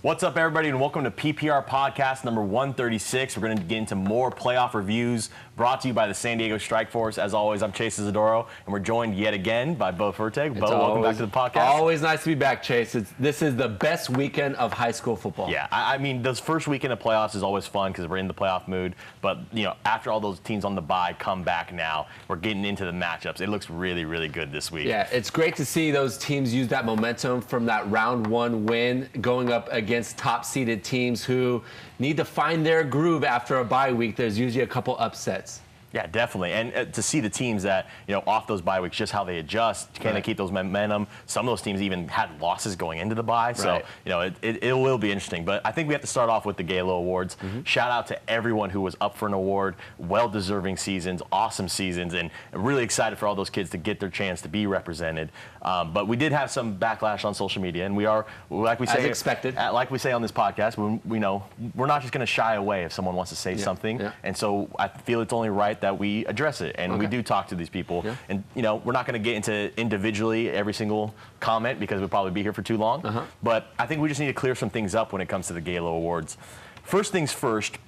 What's up, everybody, and welcome to PPR Podcast number 136. We're going to get into more playoff reviews brought to you by the San Diego Strike Force. As always, I'm Chase Izidoro, and we're joined yet again by Bowe Fertig. Bowe, welcome back to the podcast. Always nice to be back, Chase. This is the best weekend of high school football. Yeah, I mean, those first weekend of playoffs is always fun because we're in the playoff mood. But, you know, after all those teams on the bye come back now, we're getting into the matchups. It looks really, really good this week. Yeah, it's great to see those teams use that momentum from that round one win going up against top-seeded teams who need to find their groove after a bye week. There's usually a couple upsets. Yeah, definitely. And to see the teams that, you know, off those bye weeks, just how they adjust, can they keep those momentum? Some of those teams even had losses going into the bye. So, you know, it will be interesting. But I think we have to start off with the Gala Awards. Shout out to everyone who was up for an award. Well-deserving seasons, awesome seasons, and really excited for all those kids to get their chance to be represented. But we did have some backlash on social media, and we are, like we say, as expected. Like we say on this podcast, we know we're not just going to shy away if someone wants to say something. And so I feel it's only right that we address it, and we do talk to these people. And, you know, we're not going to get into individually every single comment because we'll probably be here for too long. But I think we just need to clear some things up when it comes to the Gala Awards. First things first,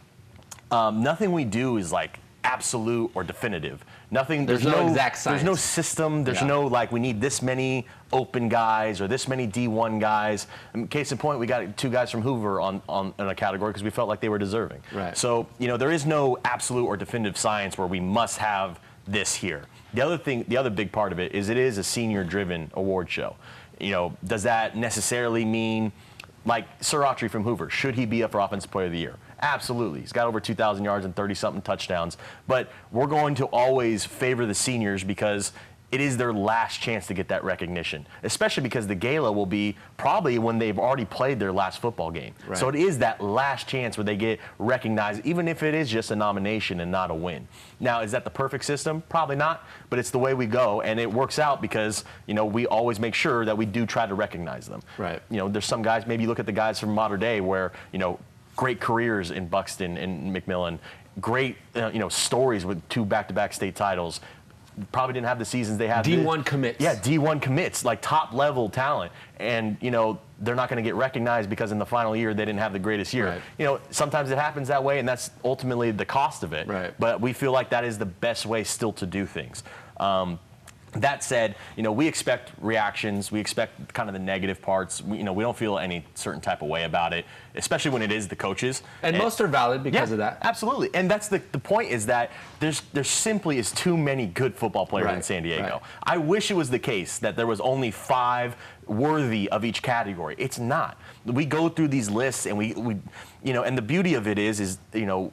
nothing we do is like absolute or definitive. Nothing. There's no exact science. There's no system. There's no like we need this many open guys or this many D1 guys. Case in point, we got two guys from Hoover on a category because we felt like they were deserving. So, you know, there is no absolute or definitive science where we must have this here. The other big part of it is a senior-driven award show. You know, does that necessarily mean, like Sir Autry from Hoover, should he be up for Offensive Player of the Year? Absolutely. He's got over 2,000 yards and 30-something touchdowns. But we're going to always favor the seniors because it is their last chance to get that recognition, especially because the Gala will be probably when they've already played their last football game. So it is that last chance where they get recognized, even if it is just a nomination and not a win. Now, is that the perfect system? Probably not, but it's the way we go, and it works out because, you know, we always make sure that we do try to recognize them. You know, there's some guys, maybe you look at the guys from modern day where, you know, great careers in Buxton and McMillan, great you know, stories with 2 back-to-back state titles. Probably didn't have the seasons they had. D1 commits. Yeah, D1 commits, like top-level talent. And, you know, they're not going to get recognized because in the final year they didn't have the greatest year. You know, sometimes it happens that way, and that's ultimately the cost of it. But we feel like that is the best way still to do things. That said, you know, we expect reactions. We expect kind of the negative parts. You know, we don't feel any certain type of way about it, especially when it is the coaches. And most are valid because of that. Absolutely. And that's the point is that there simply is too many good football players in San Diego. I wish it was the case that there was only 5 worthy of each category. It's not. We go through these lists and we you know, and the beauty of it is, you know,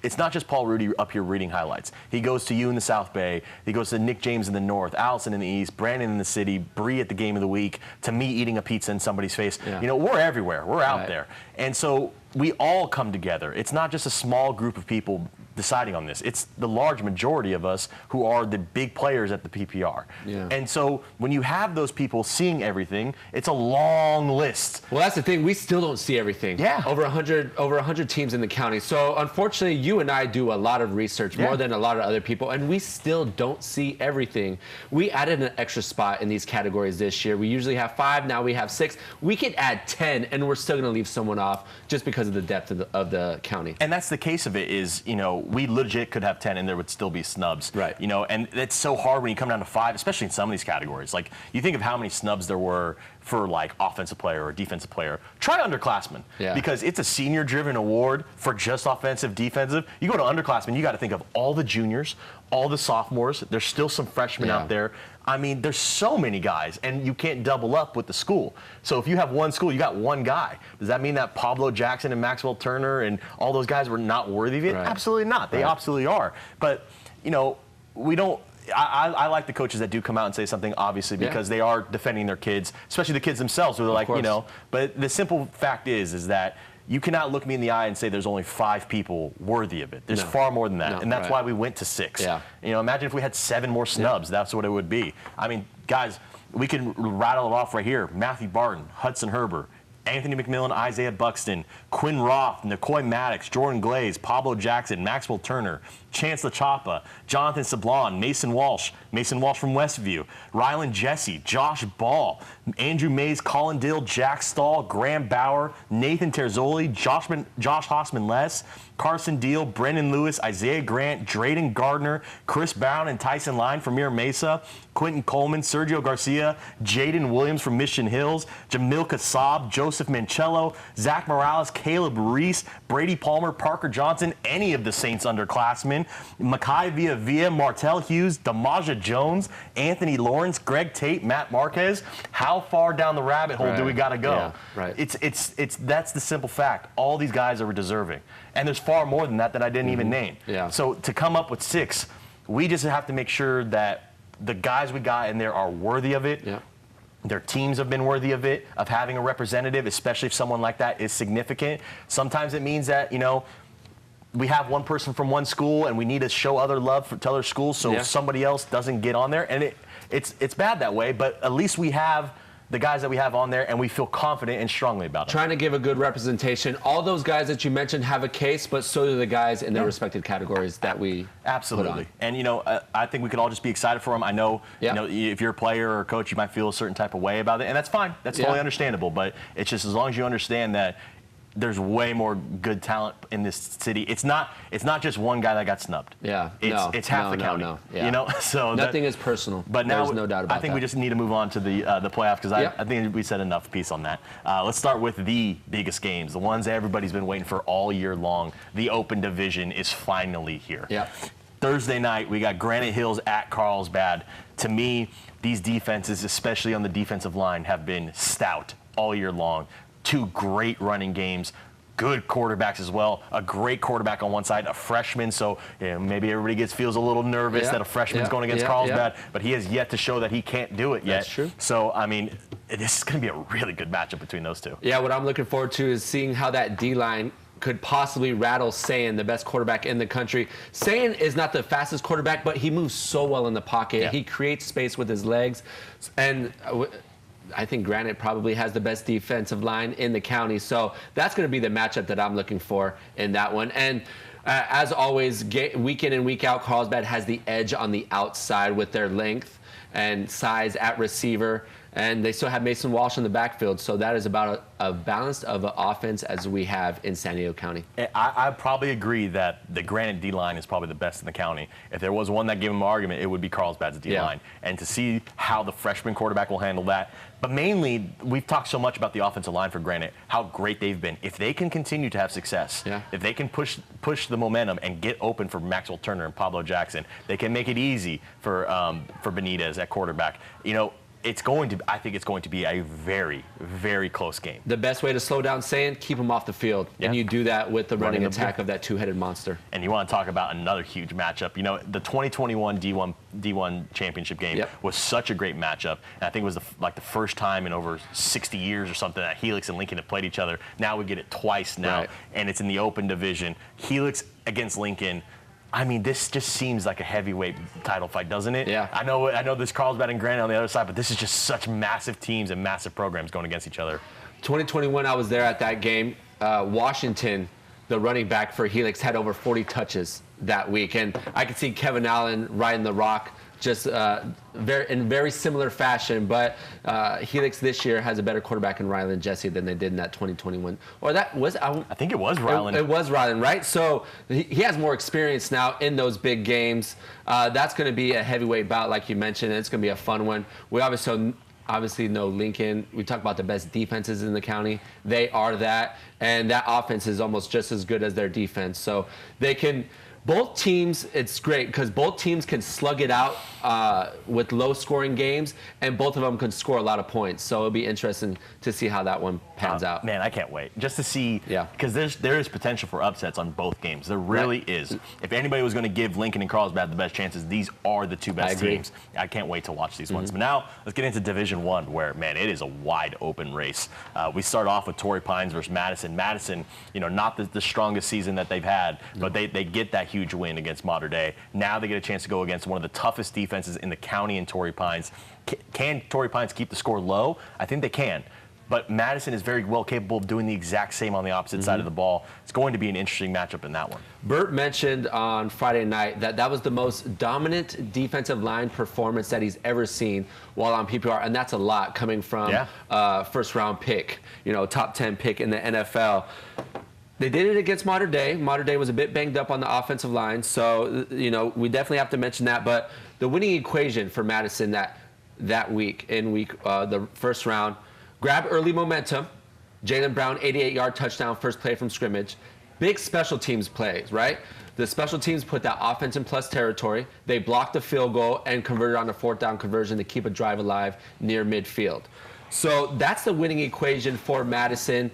it's not just Paul Rudy up here reading highlights. He goes to you in the South Bay. He goes to Nick James in the North, Allison in the East, Brandon in the City, Bree at the Game of the Week, to me eating a pizza in somebody's face. You know, we're everywhere. We're out there. And so we all come together. It's not just a small group of people deciding on this. It's the large majority of us who are the big players at the PPR. And so when you have those people seeing everything, it's a long list. Well, that's the thing. We still don't see everything. Over 100 teams in the county. So unfortunately, you and I do a lot of research, more than a lot of other people, and we still don't see everything. We added an extra spot in these categories this year. We usually have 5. Now we have 6. We could add 10, and we're still going to leave someone off just because of the depth of the county. And that's the case of it is, you know, we legit could have 10 and there would still be snubs. You know, and it's so hard when you come down to 5, especially in some of these categories. Like, you think of how many snubs there were for, like, offensive player or defensive player. Try underclassmen. Because it's a senior-driven award for just offensive, defensive. You go to underclassmen, you got to think of all the juniors, all the sophomores. There's still some freshmen out there. I mean, there's so many guys, and you can't double up with the school. So if you have one school, you got one guy. Does that mean that Pablo Jackson and Maxwell Turner and all those guys were not worthy of it? Absolutely not. They absolutely are. But, you know, we don't. I like the coaches that do come out and say something, obviously, because they are defending their kids, especially the kids themselves, who are like, you know. But the simple fact is that you cannot look me in the eye and say there's only 5 people worthy of it. There's far more than that, and that's why we went to 6. You know, imagine if we had 7 more snubs. That's what it would be. I mean, guys, we can rattle it off right here. Matthew Barton, Hudson Herbert, Anthony McMillan, Isaiah Buxton, Quinn Roth, Nicoy Maddox, Jordan Glaze, Pablo Jackson, Maxwell Turner, Chance LaChapa, Jonathan Sablon, Mason Walsh from Westview, Rylan Jesse, Josh Ball, Andrew Mays, Colin Dill, Jack Stahl, Graham Bauer, Nathan Terzoli, Josh Hossman-Less, Carson Deal, Brendan Lewis, Isaiah Grant, Drayden Gardner, Chris Brown, and Tyson Line from Mira Mesa, Quentin Coleman, Sergio Garcia, Jaden Williams from Mission Hills, Jamil Kassab, Joseph Mancello, Zach Morales, Caleb Reese, Brady Palmer, Parker Johnson, any of the Saints underclassmen, Makai Villavia, Martell Hughes, Damaja Jones, Anthony Lawrence, Greg Tate, Matt Marquez. How far down the rabbit hole do we got to go? Yeah, right. It's that's the simple fact. All these guys are deserving. And there's far more than that I didn't even name. Yeah. So to come up with 6, we just have to make sure that the guys we got in there are worthy of it. Yeah. Their teams have been worthy of it, of having a representative, especially if someone like that is significant. Sometimes it means that, we have one person from one school and we need to show other love to other schools so somebody else doesn't get on there. And it's bad that way, but at least we have the guys that we have on there, and we feel confident and strongly about them. Trying to give a good representation. All those guys that you mentioned have a case, but so do the guys in their respected categories that we absolutely. And I think we could all just be excited for them. I know, if you're a player or a coach, you might feel a certain type of way about it, and that's fine. That's totally understandable. But it's just as long as you understand that there's way more good talent in this city. It's not just one guy that got snubbed. Yeah, it's half the county. So nothing is personal. But now, there's no doubt about that. I think we just need to move on to the playoffs because I think we said enough piece on that. Let's start with the biggest games, the ones that everybody's been waiting for all year long. The Open Division is finally here. Yeah. Thursday night, we got Granite Hills at Carlsbad. To me, these defenses, especially on the defensive line, have been stout all year long. 2 great running games, good quarterbacks as well. A great quarterback on one side, a freshman, so maybe everybody feels a little nervous that a freshman's going against Carlsbad, but he has yet to show that he can't do it yet. That's true. So, this is going to be a really good matchup between those 2. Yeah, what I'm looking forward to is seeing how that D-line could possibly rattle Sayin, the best quarterback in the country. Sayin is not the fastest quarterback, but he moves so well in the pocket. Yeah. He creates space with his legs, and I think Granite probably has the best defensive line in the county. So that's going to be the matchup that I'm looking for in that one. And as always, week in and week out, Carlsbad has the edge on the outside with their length and size at receiver. And they still have Mason Walsh in the backfield. So that is about a balance of an offense as we have in San Diego County. I probably agree that the Granite D-line is probably the best in the county. If there was one that gave him an argument, it would be Carlsbad's D-line. And to see how the freshman quarterback will handle that. But mainly, we've talked so much about the offensive line for Granite, how great they've been. If they can continue to have success, if they can push the momentum and get open for Maxwell Turner and Pablo Jackson, they can make it easy for Benitez at quarterback. I think it's going to be a very, very close game. The best way to slow down Sayin, keep him off the field. And you do that with the running attack of that 2-headed monster. And you want to talk about another huge matchup. The 2021 D1 championship game was such a great matchup. And I think it was the first time in over 60 years or something that Helix and Lincoln have played each other. Now we get it twice now. And it's in the Open Division. Helix against Lincoln. This just seems like a heavyweight title fight, doesn't it? Yeah. I know there's Carlsbad and Granite on the other side, but this is just such massive teams and massive programs going against each other. 2021, I was there at that game. Washington, the running back for Helix, had over 40 touches that week. And I could see Kevin Allen riding the rock just in very similar fashion. But Helix this year has a better quarterback in Rylan Jesse than they did in that 2021. Or that was I think it was Rylan. It was Rylan, right? So he has more experience now in those big games. That's going to be a heavyweight bout, like you mentioned. And it's going to be a fun one. We obviously know Lincoln. We talk about the best defenses in the county. They are that. And that offense is almost just as good as their defense. So they can... Both teams, it's great because both teams can slug it out with low-scoring games, and both of them can score a lot of points. So it'll be interesting to see how that one pans out. Man, I can't wait just to see. Because there is potential for upsets on both games. There really is. If anybody was going to give Lincoln and Carlsbad the best chances, these are the 2 best teams. I can't wait to watch these ones. But now let's get into Division I, where it is a wide open race. We start off with Torrey Pines versus Madison. Madison, not the strongest season that they've had, but they get that huge win against Mater Dei. Now they get a chance to go against one of the toughest defenses in the county in Torrey Pines. Can Torrey Pines keep the score low? I think they can. but Madison is very well capable of doing the exact same on the opposite side of the ball. It's going to be an interesting matchup in that one. Bert mentioned on Friday night that that was the most dominant defensive line performance that he's ever seen while on PPR, and that's a lot coming from first-round pick, top 10 pick in the NFL. They did it against Mater Dei. Mater Dei was a bit banged up on the offensive line, so we definitely have to mention that. But the winning equation for Madison that week in the first round, grab early momentum. Jaylen Brown, 88-yard touchdown, first play from scrimmage. Big special teams plays, right? The special teams put that offense in plus territory. They blocked the field goal and converted on a fourth down conversion to keep a drive alive near midfield. So that's the winning equation for Madison.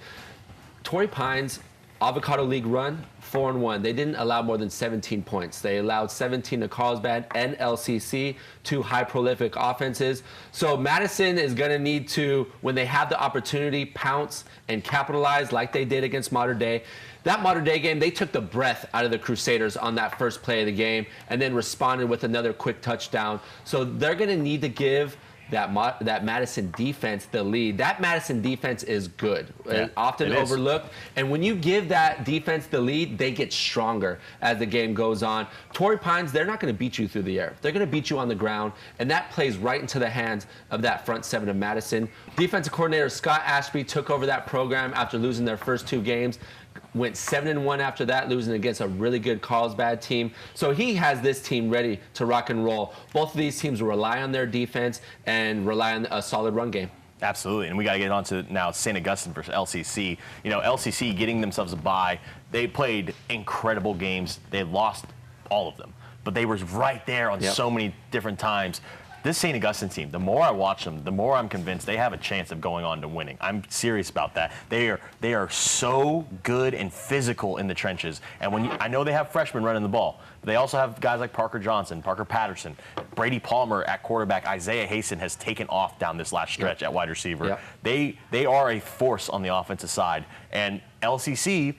Torrey Pines, Avocado League run, 4-1. They didn't allow more than 17 points. They allowed 17 to Carlsbad and LCC, two high prolific offenses. So Madison is going to need to, when they have the opportunity, pounce and capitalize like they did against Mater Dei. That Mater Dei game, they took the breath out of the Crusaders on that first play of the game and then responded with another quick touchdown. So they're going to need to give that Madison defense the lead. That Madison defense is good, often overlooked. And when you give that defense the lead, they get stronger as the game goes on. Torrey Pines, they're not going to beat you through the air. They're going to beat you on the ground, and that plays right into the hands of that front seven of Madison. Defensive coordinator Scott Ashby took over that program after losing their first two games. Went 7-1 after that, losing against a really good Carlsbad team. So he has this team ready to rock and roll. Both of these teams rely on their defense and rely on a solid run game. Absolutely, and we got to get on to now St. Augustine versus LCC. LCC getting themselves a bye. They played incredible games. They lost all of them, but they were right there on so many different times. This St. Augustine team, the more I watch them, the more I'm convinced they have a chance of going on to winning. I'm serious about that. They are so good and physical in the trenches. And I know they have freshmen running the ball, but they also have guys like Parker Johnson, Parker Patterson, Brady Palmer at quarterback. Isaiah Hasten has taken off down this last stretch at wide receiver. They are a force on the offensive side. And LCC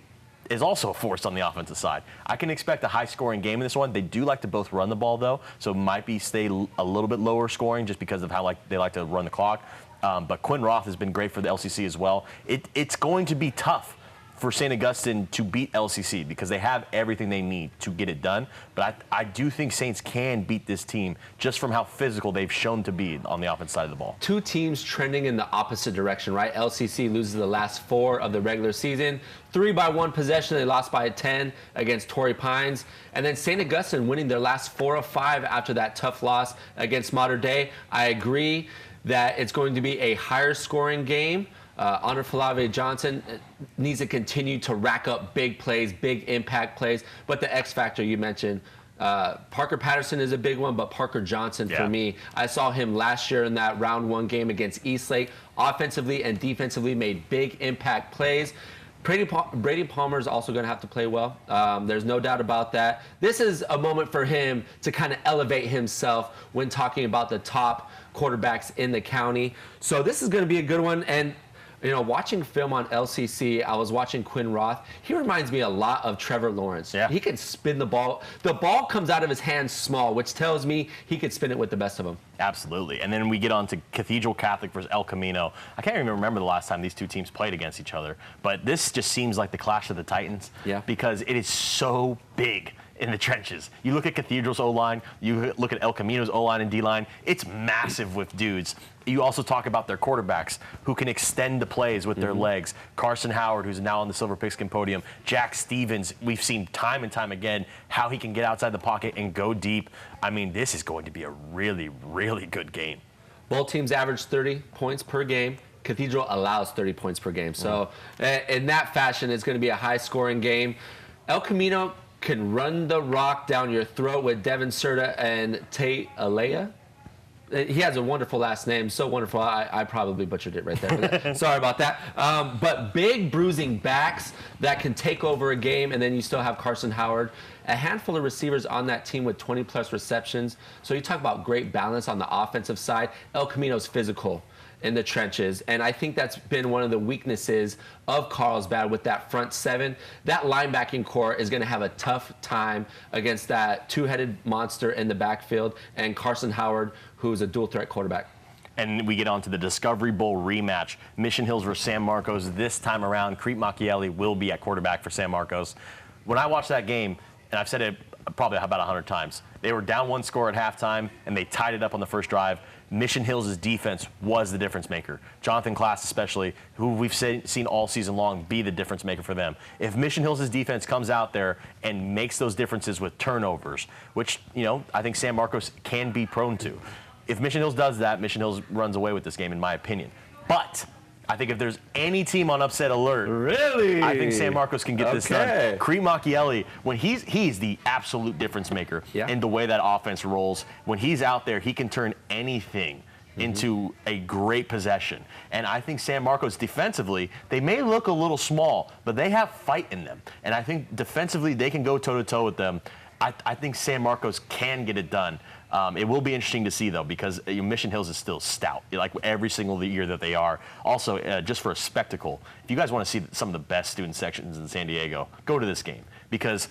is also a force on the offensive side. I can expect a high-scoring game in this one. They do like to both run the ball, though, so it might stay a little bit lower scoring just because of how they like to run the clock. But Quinn Roth has been great for the LCC as well. It's going to be tough for St. Augustine to beat LCC because they have everything they need to get it done. But I do think Saints can beat this team just from how physical they've shown to be on the offense side of the ball. Two teams trending in the opposite direction, right? LCC loses the last 4 of the regular season. 3 by 1 possession, they lost by 10 against Torrey Pines. And then St. Augustine winning their last 4 of 5 after that tough loss against Mater Dei. I agree that it's going to be a higher scoring game. Honor Falave Johnson needs to continue to rack up big plays, big impact plays. But the X factor you mentioned, Parker Patterson is a big one, but Parker Johnson for me, I saw him last year in that round 1 game against Eastlake. Offensively and defensively made big impact plays. Brady Palmer is also going to have to play well. There's no doubt about that. This is a moment for him to kind of elevate himself when talking about the top quarterbacks in the county. So this is going to be a good one. And watching film on LCC, I was watching Quinn Roth. He reminds me a lot of Trevor Lawrence. He can spin the ball. The ball comes out of his hands small, which tells me he could spin it with the best of them. Absolutely. And then we get on to Cathedral Catholic versus El Camino. I can't even remember the last time these two teams played against each other, but this just seems like the clash of the Titans because it is so big in the trenches. You look at Cathedral's O-line, you look at El Camino's O-line and D-line, it's massive with dudes. You also talk about their quarterbacks who can extend the plays with their legs. Carson Howard, who's now on the Silver Pigskin podium. Jack Stevens, we've seen time and time again how he can get outside the pocket and go deep. I mean, this is going to be a really, really good game. Both teams average 30 points per game. Cathedral allows 30 points per game. So in that fashion, it's going to be a high-scoring game. El Camino can run the rock down your throat with Devin Serta and Tate Alea. He has a wonderful last name, so wonderful. I probably butchered it right there. Sorry about that. But big bruising backs that can take over a game, and then you still have Carson Howard. A handful of receivers on that team with 20-plus receptions. So you talk about great balance on the offensive side. El Camino's physical in the trenches, and I think that's been one of the weaknesses of Carlsbad with that front seven. That linebacking core is going to have a tough time against that two-headed monster in the backfield and Carson Howard, who's a dual-threat quarterback. And we get on to the Discovery Bowl rematch. Mission Hills versus San Marcos. This time around, Crete Macchielli will be at quarterback for San Marcos. When I watched that game, and I've said it probably about 100 times, they were down 1 score at halftime, and they tied it up on the first drive. Mission Hills' defense was the difference maker. Jonathan Class especially, who we've seen all season long be the difference maker for them. If Mission Hills' defense comes out there and makes those differences with turnovers, which, I think San Marcos can be prone to. If Mission Hills does that, Mission Hills runs away with this game, in my opinion. But I think if there's any team on upset alert, really, I think San Marcos can get this done. Crete Macchielli, when he's the absolute difference maker in the way that offense rolls. When he's out there, he can turn anything into a great possession. And I think San Marcos defensively, they may look a little small, but they have fight in them. And I think defensively, they can go toe-to-toe with them. I think San Marcos can get it done. It will be interesting to see, though, because Mission Hills is still stout, like every single year that they are. Also, just for a spectacle, if you guys want to see some of the best student sections in San Diego, go to this game, because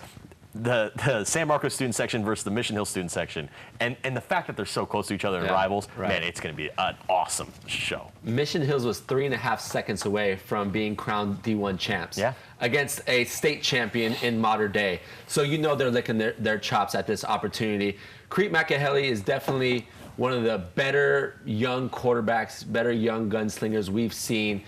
the San Marcos student section versus the Mission Hills student section, and the fact that they're so close to each other and rivals, man, it's going to be an awesome show. Mission Hills was 3.5 seconds away from being crowned D1 champs against a state champion in modern day. So they're licking their chops at this opportunity. Crete Macchielli is definitely one of the better young quarterbacks, better young gunslingers we've seen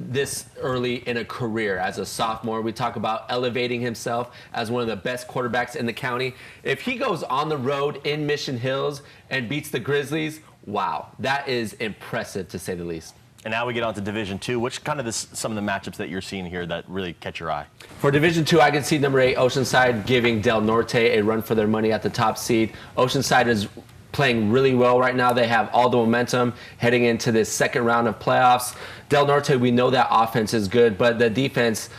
this early in a career as a sophomore. We talk about elevating himself as one of the best quarterbacks in the county. If he goes on the road in Mission Hills and beats the Grizzlies, wow, that is impressive to say the least. And now we get on to Division II. Which kind of some of the matchups that you're seeing here that really catch your eye? For Division II, I can see number 8 Oceanside giving Del Norte a run for their money at the top seed. Oceanside is playing really well right now. They have all the momentum heading into this second round of playoffs. Del Norte, we know that offense is good, but the defense,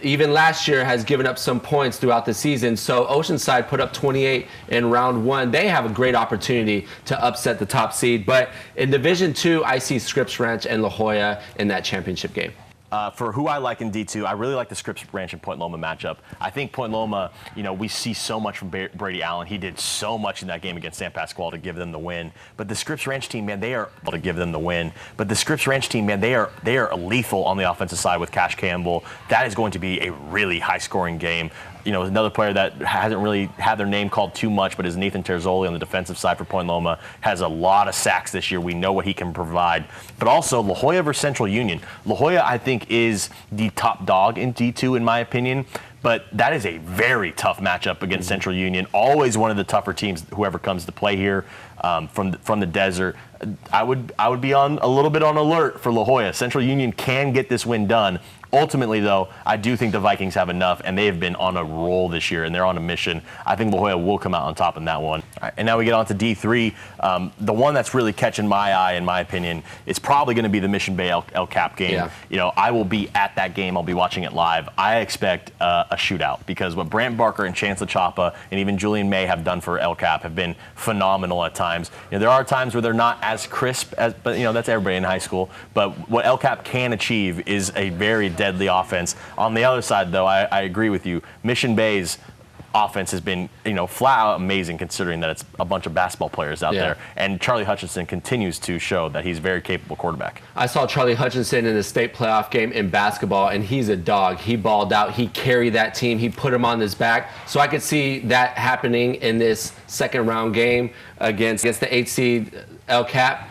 even last year, has given up some points throughout the season. So Oceanside put up 28 in round 1. They have a great opportunity to upset the top seed. But in Division II, I see Scripps Ranch and La Jolla in that championship game. For who I like in D2, I really like the Scripps Ranch and Point Loma matchup. I think Point Loma, we see so much from Brady Allen. He did so much in that game against San Pasqual to give them the win. But the Scripps Ranch team, man, they are able to give them the win. But the Scripps Ranch team, man, they are lethal on the offensive side with Cash Campbell. That is going to be a really high-scoring game. Another player that hasn't really had their name called too much, but is Nathan Terzoli on the defensive side for Point Loma. Has a lot of sacks this year. We know what he can provide. But also, La Jolla versus Central Union. La Jolla, I think, is the top dog in D2, in my opinion. But that is a very tough matchup against Central Union. Always one of the tougher teams, whoever comes to play here from the desert. I would be on a little bit on alert for La Jolla. Central Union can get this win done. Ultimately, though, I do think the Vikings have enough, and they have been on a roll this year, and they're on a mission. I think La Jolla will come out on top in that one. All right, and now we get on to D3. The one that's really catching my eye, in my opinion, is probably going to be the Mission Bay El Cap game. I will be at that game. I'll be watching it live. I expect a shootout, because what Brant Barker and Chance LaChapa and even Julian May have done for El Cap have been phenomenal at times. There are times where they're not as crisp, but that's everybody in high school. But what El Cap can achieve is a very deadly offense. On the other side, though, I agree with you. Mission Bay's offense has been, flat out amazing, considering that it's a bunch of basketball players out there. And Charlie Hutchinson continues to show that he's a very capable quarterback. I saw Charlie Hutchinson in the state playoff game in basketball, and he's a dog. He balled out. He carried that team. He put him on his back. So I could see that happening in this second round game against the 8 seed El Cap.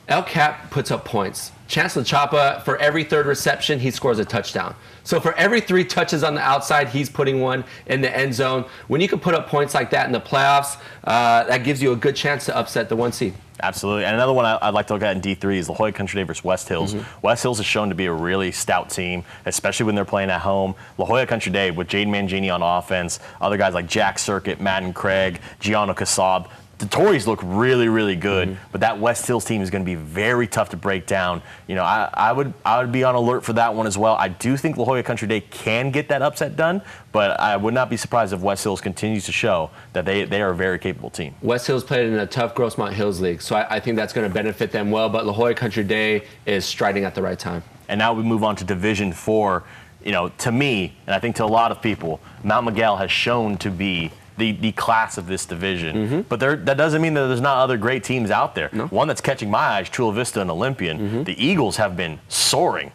El Cap puts up points. Chance LaChapa, for every third reception, he scores a touchdown. So for every 3 touches on the outside, he's putting one in the end zone. When you can put up points like that in the playoffs, that gives you a good chance to upset the 1 seed. Absolutely. And another one I'd like to look at in D3 is La Jolla Country Day versus West Hills. West Hills is shown to be a really stout team, especially when they're playing at home. La Jolla Country Day with Jaden Mangini on offense, other guys like Jack Circuit, Madden Craig, Gianno Kassab. The Tories look really, really good, but that West Hills team is going to be very tough to break down. I would be on alert for that one as well. I do think La Jolla Country Day can get that upset done, but I would not be surprised if West Hills continues to show that they are a very capable team. West Hills played in a tough Grossmont Hills League, so I think that's going to benefit them well, but La Jolla Country Day is striding at the right time. And now we move on to Division IV. To me, and I think to a lot of people, Mount Miguel has shown to be the class of this division. But that doesn't mean that there's not other great teams out there. No. One that's catching my eyes, Chula Vista and Olympian. The Eagles have been soaring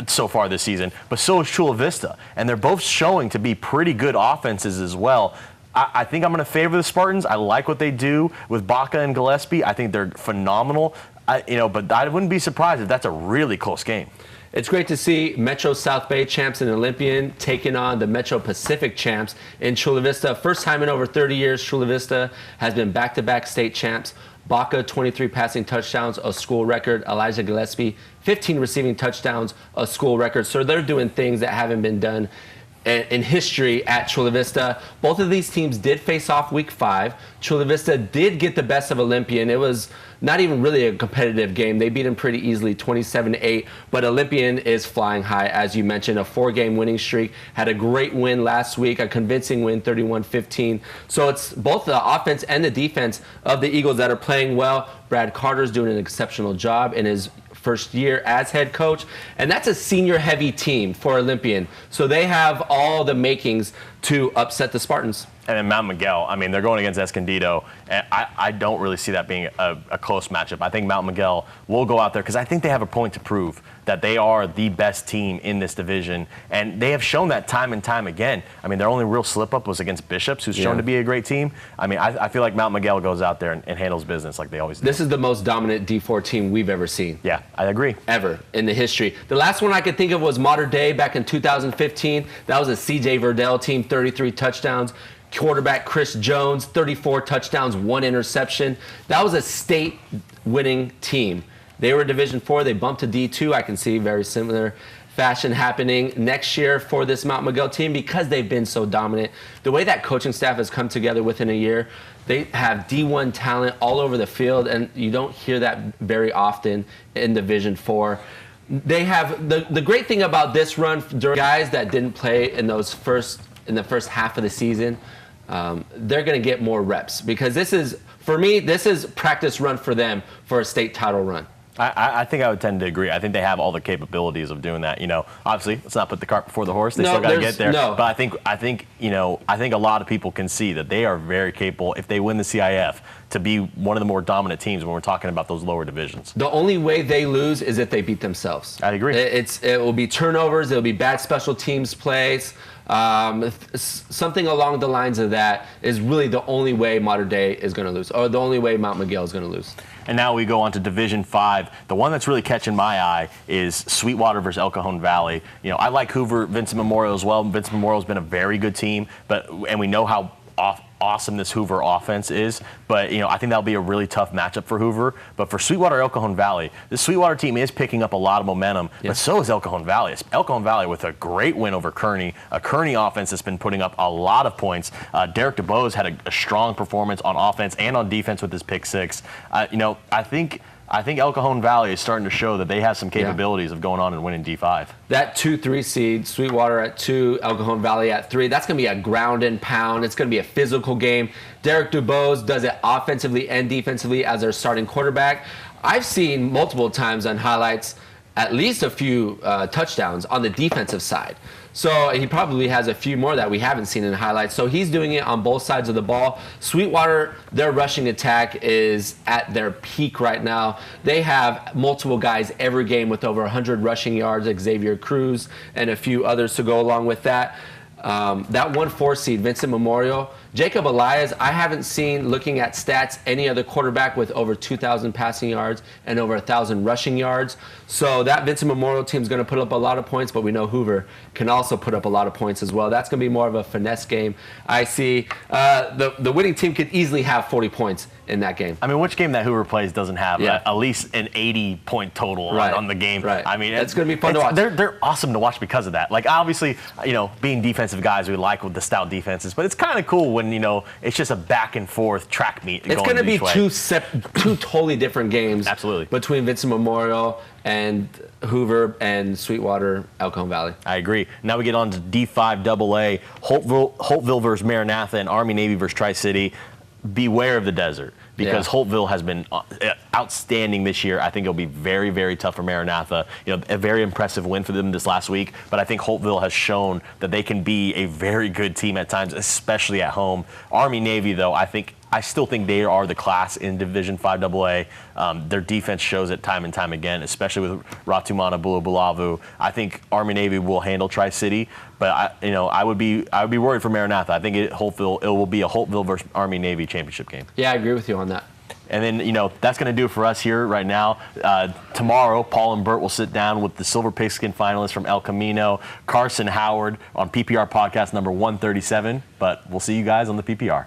so far this season, but so is Chula Vista. And they're both showing to be pretty good offenses as well. I think I'm going to favor the Spartans. I like what they do with Baca and Gillespie. I think they're phenomenal. But I wouldn't be surprised if that's a really close game. It's great to see Metro South Bay champs and Olympian taking on the Metro Pacific champs in Chula Vista. First time in over 30 years, Chula Vista has been back-to-back state champs. Baca, 23 passing touchdowns, a school record. Elijah Gillespie, 15 receiving touchdowns, a school record. So they're doing things that haven't been done in history at Chula Vista. Both of these teams did face off week 5. Chula Vista did get the best of Olympian. It was not even really a competitive game. They beat him pretty easily, 27-8. But Olympian is flying high, as you mentioned, a 4-game winning streak. Had a great win last week, a convincing win, 31-15. So it's both the offense and the defense of the Eagles that are playing well. Brad Carter's doing an exceptional job in his first year as head coach, and that's a senior-heavy team for Olympian. So they have all the makings to upset the Spartans. And then Mount Miguel, I mean, they're going against Escondido, and I don't really see that being a close matchup. I think Mount Miguel will go out there because I think they have a point to prove that they are the best team in this division, and they have shown that time and time again. I mean, their only real slip-up was against Bishops, who's shown to be a great team. I mean, I feel like Mount Miguel goes out there and handles business like they always do. This is the most dominant D4 team we've ever seen. Yeah, I agree. Ever in the history. The last one I could think of was Mater Dei back in 2015. That was a C.J. Verdell team, 33 touchdowns. Quarterback Chris Jones, 34 touchdowns, 1 interception. That was a state-winning team. They were Division 4. They bumped to D2. I can see very similar fashion happening next year for this Mount Miguel team because they've been so dominant. The way that coaching staff has come together within a year, they have D1 talent all over the field, and you don't hear that very often in Division 4. They have the great thing about this run during guys that didn't play in the first half of the season. They're going to get more reps because this is practice run for them for a state title run. I think I would tend to agree. I think they have all the capabilities of doing that. Obviously, let's not put the cart before the horse. They still got to get there. No. But I think a lot of people can see that they are very capable if they win the CIF to be one of the more dominant teams when we're talking about those lower divisions. The only way they lose is if they beat themselves. I agree. It will be turnovers. It will be bad special teams plays. Something along the lines of that is really the only way Mater Dei is going to lose, or the only way Mount Miguel is going to lose. And now we go on to Division 5. The one that's really catching my eye is Sweetwater versus El Cajon Valley. I like Hoover Vincent Memorial as well. Vincent Memorial's been a very good team, and we know how awesome this Hoover offense is, but I think that'll be a really tough matchup for Hoover. But for Sweetwater, El Cajon Valley, this Sweetwater team is picking up a lot of momentum, but so is El Cajon Valley. It's El Cajon Valley with a great win over Kearney, a Kearney offense that's been putting up a lot of points. Derek DeBose had a strong performance on offense and on defense with his pick 6. I think El Cajon Valley is starting to show that they have some capabilities of going on and winning D5. That 2-3 seed, Sweetwater at 2, El Cajon Valley at 3, that's going to be a ground and pound. It's going to be a physical game. Derek DuBose does it offensively and defensively as their starting quarterback. I've seen multiple times on highlights at least a few touchdowns on the defensive side. So he probably has a few more that we haven't seen in highlights. So he's doing it on both sides of the ball. Sweetwater, their rushing attack is at their peak right now. They have multiple guys every game with over 100 rushing yards, Xavier Cruz, and a few others to go along with that. That 1-4 seed, Vincent Memorial, Jacob Elias, I haven't seen, looking at stats, any other quarterback with over 2,000 passing yards and over 1,000 rushing yards. So that Vincent Memorial team is going to put up a lot of points, but we know Hoover can also put up a lot of points as well. That's going to be more of a finesse game. I see the winning team could easily have 40 points in that game. I mean, which game that Hoover plays doesn't have at least an 80-point total on the game? Right. I mean, it's going to be fun to watch. They're awesome to watch because of that. Like, obviously, being defensive guys, we like with the stout defenses, but it's kind of cool when it's just a back and forth track meet. It's going to be two totally different games. Absolutely. Between Vincent Memorial and Hoover and Sweetwater, El Cajon Valley. I agree. Now we get on to D5 AA, Holtville versus Maranatha, and Army Navy versus Tri-City. Beware of the desert. because Holtville has been outstanding this year. I think it'll be very, very tough for Maranatha. A very impressive win for them this last week, but I think Holtville has shown that they can be a very good team at times, especially at home. Army-Navy, though, I still think they are the class in Division 5 AA. Their defense shows it time and time again, especially with Ratumana Bulabulavu. I think Army-Navy will handle Tri-City, but I would be worried for Maranatha. I think it will be a Holtville versus Army-Navy championship game. Yeah, I agree with you on that. And then, that's going to do it for us here right now. Tomorrow, Paul and Bert will sit down with the Silver Pigskin finalists from El Camino, Carson Howard, on PPR podcast number 137. But we'll see you guys on the PPR.